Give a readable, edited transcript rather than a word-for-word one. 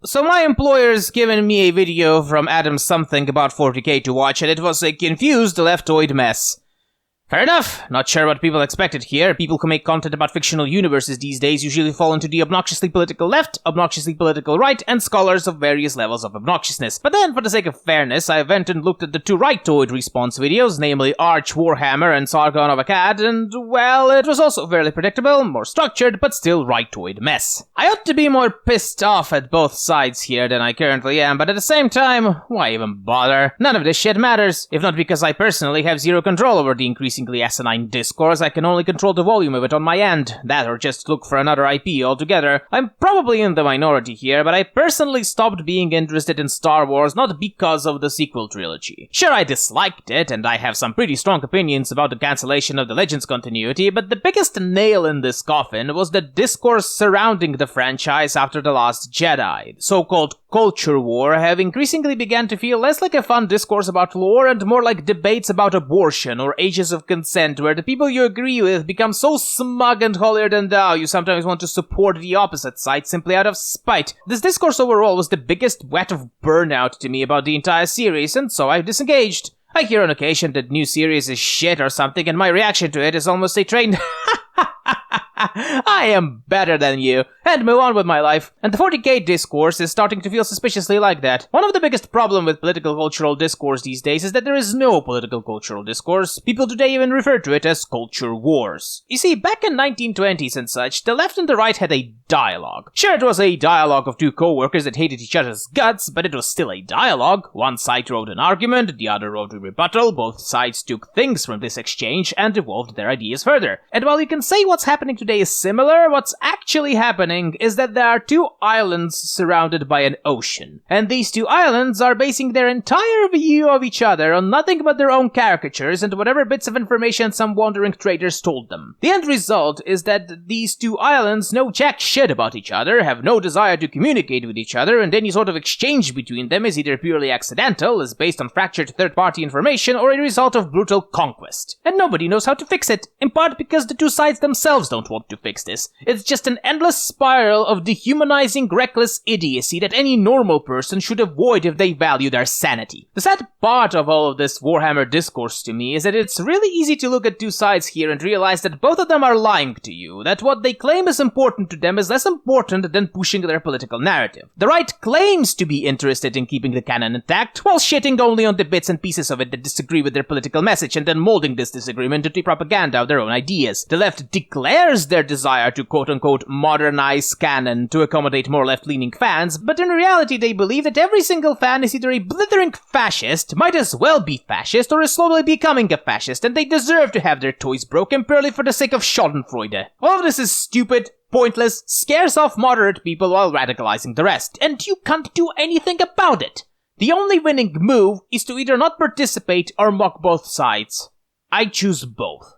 So my employer's given me a video from Adam something about 40k to watch, and it was a confused leftoid mess. Fair enough. Not sure what people expected here. People who make content about fictional universes these days usually fall into the obnoxiously political left, obnoxiously political right, and scholars of various levels of obnoxiousness. But then, for the sake of fairness, I went and looked at the two rightoid response videos, namely Arch Warhammer and Sargon of Akkad, and, well, it was also fairly predictable, more structured, but still rightoid mess. I ought to be more pissed off at both sides here than I currently am, but at the same time, why even bother? None of this shit matters, if not because I personally have zero control over the increasingly asinine discourse. I can only control the volume of it on my end, that or just look for another IP altogether. I'm probably in the minority here, but I personally stopped being interested in Star Wars not because of the sequel trilogy. Sure, I disliked it, and I have some pretty strong opinions about the cancellation of the Legends continuity, but the biggest nail in this coffin was the discourse surrounding the franchise after The Last Jedi. The so-called culture war have increasingly began to feel less like a fun discourse about lore and more like debates about abortion or ages of consent, where the people you agree with become so smug and holier than thou you sometimes want to support the opposite side simply out of spite. This discourse overall was the biggest whet of burnout to me about the entire series, and so I've disengaged. I hear on occasion that new series is shit or something, and my reaction to it is almost a trained I am better than you, and move on with my life. And the 40k discourse is starting to feel suspiciously like that. One of the biggest problems with political cultural discourse these days is that there is no political cultural discourse. People today even refer to it as culture wars. You see, back in 1920s and such, the left and the right had a dialogue. Sure, it was a dialogue of two co-workers that hated each other's guts, but it was still a dialogue. One side wrote an argument, the other wrote a rebuttal. Both sides took things from this exchange and evolved their ideas further. And while you can say what's happening today is similar, what's actually happening is that there are two islands surrounded by an ocean. And these two islands are basing their entire view of each other on nothing but their own caricatures and whatever bits of information some wandering traders told them. The end result is that these two islands know jack shit about each other, have no desire to communicate with each other, and any sort of exchange between them is either purely accidental, is based on fractured third-party information, or a result of brutal conquest. And nobody knows how to fix it, in part because the two sides themselves don't want to fix this. It's just an endless spiral of dehumanizing, reckless idiocy that any normal person should avoid if they value their sanity. The sad part of all of this Warhammer discourse to me is that it's really easy to look at two sides here and realize that both of them are lying to you, that what they claim is important to them is less important than pushing their political narrative. The right claims to be interested in keeping the canon intact, while shitting only on the bits and pieces of it that disagree with their political message and then molding this disagreement into propaganda of their own ideas. The left declares their desire to quote-unquote modernize canon to accommodate more left-leaning fans, but in reality they believe that every single fan is either a blithering fascist, might as well be fascist, or is slowly becoming a fascist, and they deserve to have their toys broken purely for the sake of schadenfreude. All of this is stupid, pointless, scares off moderate people while radicalizing the rest, and you can't do anything about it. The only winning move is to either not participate or mock both sides. I choose both.